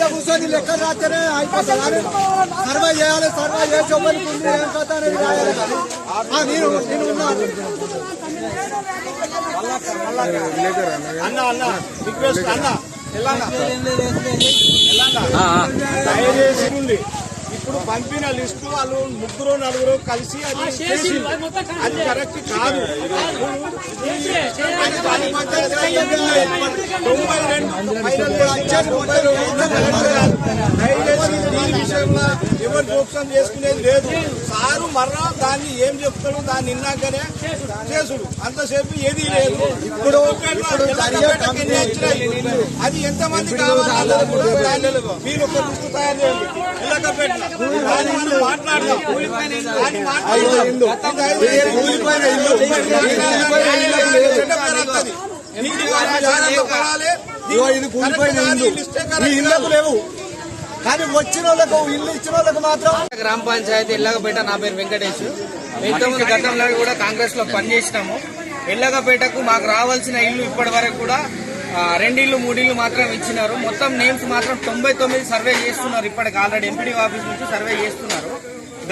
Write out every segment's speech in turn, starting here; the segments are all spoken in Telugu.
మీద కూర్చొని లెక్క రాస్తేనే అయిపోతుంది కానీ సర్వే చేయాలి. సర్వే చేసి ఒకరికి ఉంది ఏం కథ అనేది రాయాలి. కానీ నేను ఉన్నాను అన్న రిక్వెస్ట్ అన్న దయచేసి ఇప్పుడు పంపిన లిస్టు వాళ్ళు 3-4 కలిసి అది కరెక్ట్ కాదు. 92 దీని విషయంలో ఎవరు జోక్యం చేసుకునేది లేదు. సారు మరలా దాన్ని ఏం చెప్తాడు దాన్ని విన్నాకనే చేసుడు, అంతసేపు ఏది లేదు. ఇప్పుడు అది ఎంతమంది కావాలి మీరు ఒక లిస్టు తయారు చేయండి. ఇలాగ మాట్లాడదాం ఇది కూలిపోయిన ఇళ్లకు లేవు కానీ వచ్చిన వాళ్ళకు ఇల్లు ఇచ్చిన వాళ్ళకు మాత్రం. గ్రామ పంచాయతీ ఎల్లగపేట. నా పేరు వెంకటేష్. ఇంతకుముందు గతంలో కూడా కాంగ్రెస్ లో పనిచేసినాము. ఎల్లగపేటకు మాకు రావాల్సిన ఇల్లు ఇప్పటి వరకు కూడా 2 ఇళ్ళు 3 ఇళ్ళు మాత్రం ఇచ్చినారు. మొత్తం నేమ్స్ మాత్రం 99 సర్వే చేస్తున్నారు. ఇప్పటికి ఆల్రెడీ ఎంపీడీ ఆఫీస్ నుంచి సర్వే చేస్తున్నారు.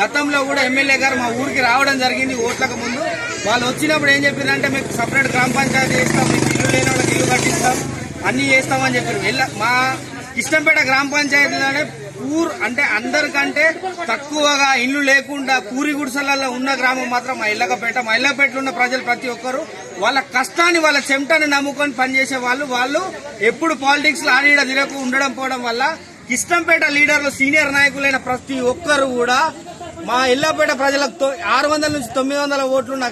గతంలో కూడా ఎమ్మెల్యే గారు మా ఊరికి రావడం జరిగింది ఓట్లకు ముందు. వాళ్ళు వచ్చినప్పుడు ఏం చెప్పారంటే మీకు సపరేట్ గ్రామ పంచాయతీ చేస్తాం, మీకు ఇల్లు లేని వాళ్ళకి ఇల్లు కట్టిస్తాం, అన్ని చేస్తామని చెప్పారు. మా కిష్టంపేట గ్రామ పంచాయతీలోనే అంటే అందరికంటే తక్కువగా ఇల్లు లేకుండా పూరి గుడిసెలలో ఉన్న గ్రామం మాత్రం మా ఎల్లగపేట. మా ఎల్లగపేటలో ఉన్న ప్రజలు ప్రతి ఒక్కరు వాళ్ళ కష్టాన్ని వాళ్ళ చెమటని నమ్ముకొని పనిచేసే వాళ్ళు ఎప్పుడు పాలిటిక్స్ లో ఆడిడ తిరగకు ఉండడం పోవడం వల్ల కిష్టంపేట లీడర్లు సీనియర్ నాయకులైన ప్రతి ఒక్కరు కూడా మా ఎల్లపేట ప్రజలకు 600 నుంచి 900 ఓట్లున్న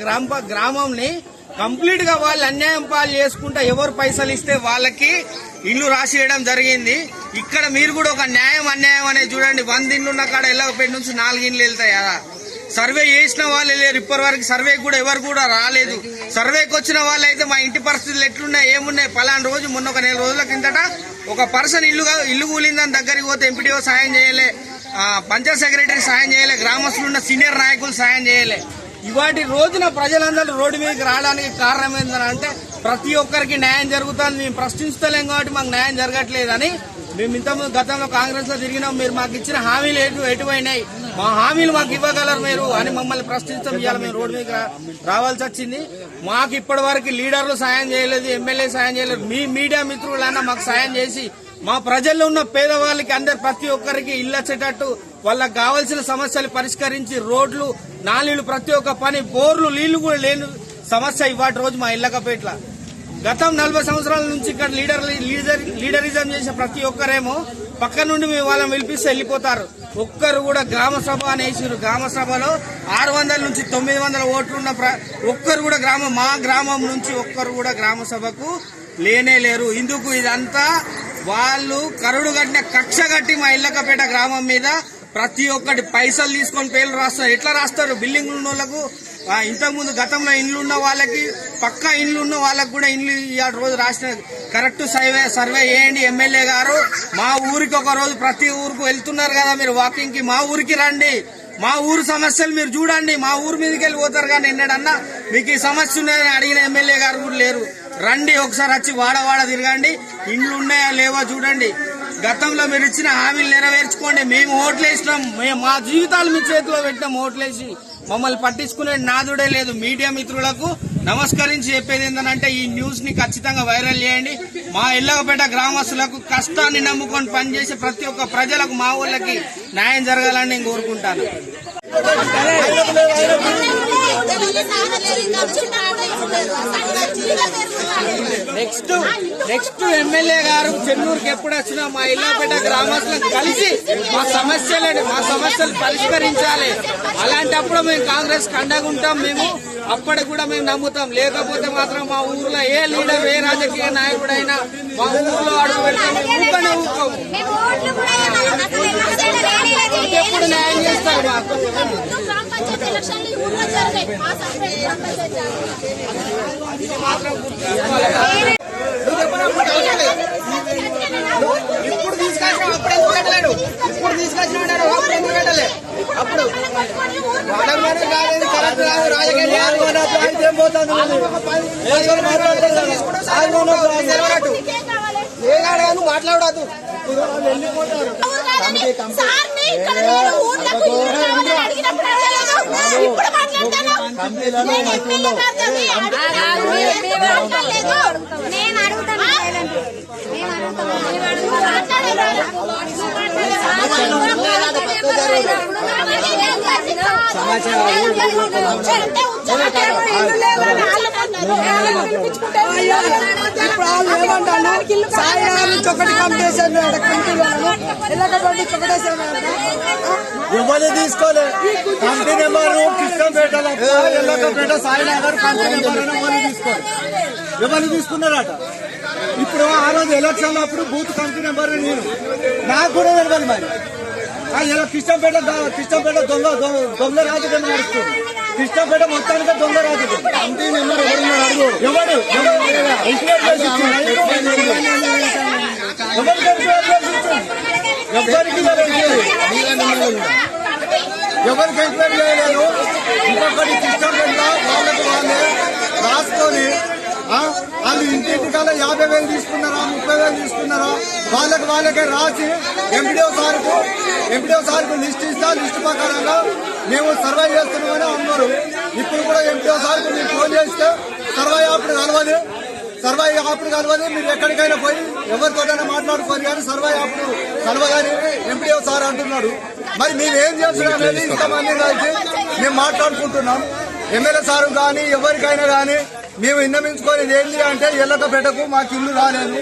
గ్రామంని కంప్లీట్ గా వాళ్ళు అన్యాయం పాలు చేసుకుంటా ఎవరు పైసలు ఇస్తే వాళ్ళకి ఇల్లు రాసియడం జరిగింది. ఇక్కడ మీరు కూడా ఒక న్యాయం అన్యాయం అనేది చూడండి. 100 ఇండ్లు ఉన్న కాడ ఎల్లగపేట నుంచి 4 ఇండ్లు వెళ్తాయి కదా. సర్వే చేసిన వాళ్ళే లేరు ఇప్పటి వరకు. సర్వే కూడా ఎవరు కూడా రాలేదు. సర్వేకి వచ్చిన వాళ్ళు అయితే మా ఇంటి పరిస్థితులు ఎట్లున్నాయి ఏమున్నాయి పలానా రోజు మొన్న ఒక 4 రోజుల కిందట ఒక పర్సన్ ఇల్లు కూలిందని దగ్గరికి పోతే ఎంపీడీఓ సాయం చేయలే, పంచాయత్ సెక్రటరీ సాయం చేయలే, గ్రామస్తులు ఉన్న సీనియర్ నాయకులు సాయం చేయలే. ఇవాటి రోజున ప్రజలందరూ రోడ్డు మీదకి రావడానికి కారణం ఏంటంటే ప్రతి ఒక్కరికి న్యాయం జరుగుతుంది. మేము ప్రశ్నిస్తలేం కాబట్టి మాకు న్యాయం జరగట్లేదని మేము ఇంతకుముందు గతంలో కాంగ్రెస్ లో తిరిగినాం. మీరు మాకు ఇచ్చిన హామీలు ఎటువైనాయి, మా హామీలు మాకు ఇవ్వగలరు మీరు అని మమ్మల్ని ప్రశ్నిస్తాం. ఇవాళ మేము రోడ్డు మీద రావాల్సి వచ్చింది. మాకు ఇప్పటి వరకు లీడర్లు సాయం చేయలేదు, ఎమ్మెల్యే సాయం చేయలేదు. మీ మీడియా మిత్రులన్నా మాకు సాయం చేసి మా ప్రజల్లో ఉన్న పేదవాళ్ళకి అందరు ప్రతి ఒక్కరికి ఇల్లు వచ్చేటట్టు వాళ్ళకి కావాల్సిన సమస్యలు పరిష్కరించి రోడ్లు నాలీళ్లు ప్రతి ఒక్క పని బోర్లు నీళ్లు కూడా లేని సమస్య ఇవాటి రోజు మా ఎల్లగపేటల. గతం 40 సంవత్సరాల నుంచి ఇక్కడ లీడరిజం చేసే ప్రతి ఒక్కరేమో పక్క నుండి మేము వాళ్ళని పిలిపిస్తే వెళ్ళిపోతారు. ఒక్కరు కూడా గ్రామ సభ అనేసారు. గ్రామ సభలో 600 నుంచి 900 ఓట్లున్న ఒక్కరు కూడా మా గ్రామం నుంచి ఒక్కరు కూడా గ్రామ సభకు లేనే లేరు. ఇందుకు ఇదంతా వాళ్ళు కరుడు కట్టిన కక్ష కట్టి మా ఎల్లగపేట గ్రామం మీద ప్రతి ఒక్కటి పైసలు తీసుకొని పేర్లు రాస్తారు. ఎట్లా రాస్తారు? బిల్డింగ్ ఉన్న వాళ్ళకు ఇంతకుముందు గతంలో ఇండ్లు ఉన్న వాళ్ళకి పక్కా ఇండ్లు ఉన్న వాళ్ళకు కూడా ఇండ్లు రోజు రాసిన కరెక్ట్ సర్వే చేయండి. ఎమ్మెల్యే గారు మా ఊరికి ఒక రోజు ప్రతి ఊరికి వెళ్తున్నారు కదా మీరు వాకింగ్ కి, మా ఊరికి రండి, మా ఊరు సమస్యలు మీరు చూడండి. మా ఊరు మీదకి వెళ్ళిపోతారు కానీ ఎన్నడన్నా మీకు ఈ సమస్య ఉన్నదని అడిగిన ఎమ్మెల్యే గారు కూడా లేరు. రండి ఒకసారి వచ్చి వాడవాడ తిరగండి, ఇండ్లు ఉన్నాయా లేవో చూడండి. గతంలో మీరు ఇచ్చిన హామీలు నెరవేర్చుకోండి. మేము ఓట్లేసినాం, మా జీవితాలు మీ చేతిలో పెట్టినాం ఓట్లేసి. మమ్మల్ని పట్టించుకునే నాదుడే లేదు. మీడియా మిత్రులకు నమస్కరించి చెప్పేది ఏంటంటే ఈ న్యూస్ ని ఖచ్చితంగా వైరల్ చేయండి. మా ఎల్లగపేట గ్రామస్తులకు కష్టాన్ని నమ్ముకొని పనిచేసే ప్రతి ఒక్క ప్రజలకు మా ఊళ్ళకి న్యాయం జరగాలని నేను కోరుకుంటాను. నెక్స్ట్ ఎమ్మెల్యే గారు చెన్నూరుకి ఎప్పుడు వచ్చినా మా ఎల్లగపేట గ్రామస్తులను కలిసి మా సమస్యలు పరిష్కరించాలి. అలాంటప్పుడు మేము కాంగ్రెస్ కండగుంటాం. మేము అప్పటికి కూడా మేము నమ్ముతాం. లేకపోతే మాత్రం మా ఊర్లో ఏ లీడర్ ఏ రాజకీయ నాయకుడైనా మా ఊర్లో అడుగు పెడితే ఊకనే ఊకము. ఎప్పుడు న్యాయం చేస్తారు మాకు? ఇది మాత్రం ఇప్పుడు తీసుకొచ్చిన అప్పుడు ఎందుకు పెట్టలేడు? ఇప్పుడు తీసుకొచ్చిన అప్పుడు ఎందుకు పెట్టలే? అప్పుడు కరెక్ట్ కాదు. రాజకీయ ఏడాడు మాట్లాడదు ఒకటి కంపెనీ ఎవరు తీసుకోలే కంపెనీ నెంబరు కృష్ణంపేటలో ఎల్లకపేట సాయినగర్ కంపెనీ నెంబర్ ఎవరు తీసుకోవాలి ఎవరు తీసుకున్నారట ఇప్పుడు ఆ రోజు ఎలక్షన్ అప్పుడు బూత్ కంపెనీ నెంబర్ నేను నాకు కూడా తెలియదు మరి కృష్ణంపేట దొంగ రాజకీయం నడుస్తుంది కృష్ణంపేట మొత్తానికి దొంగ రాజకీయం కంపెనీ నెంబర్ ఎవరు ఎవరికి ఎంక్వైరీ చేయలేదు ఇంకొకటి కృష్ణంపేట వాళ్ళకి వాళ్ళే రాసుకొని వాళ్ళు ఇంటింటికల్లా 50,000 తీసుకున్నారా 30,000 తీసుకున్నారా వాళ్ళకే రాసి ఎంపీడీఓ సార్కు లిస్ట్ ఇస్తా లిస్ట్ ప్రకారంగా మేము సర్వే చేస్తున్నామని అన్నారు. ఇప్పుడు కూడా ఎంపీడీఓ సార్కు మీరు ఫోన్ చేస్తే సర్వే అప్పుడు కలవదు మీరు ఎక్కడికైనా పోయి ఎవరితోటైనా మాట్లాడుకోరు కానీ సర్వే అప్పుడు కలవగాని ఎంపీడీఓ సార్ అంటున్నాడు. మరి మేమేం చేస్తున్నాం అనేది ఇంతమంది కలిసి మేము మాట్లాడుకుంటున్నాం. ఎమ్మెల్యే సార్ కానీ ఎవరికైనా కానీ మేము విన్నవించుకునేది ఏంటి అంటే ఎల్లకపేటకు మాకు ఇల్లు రాలేదు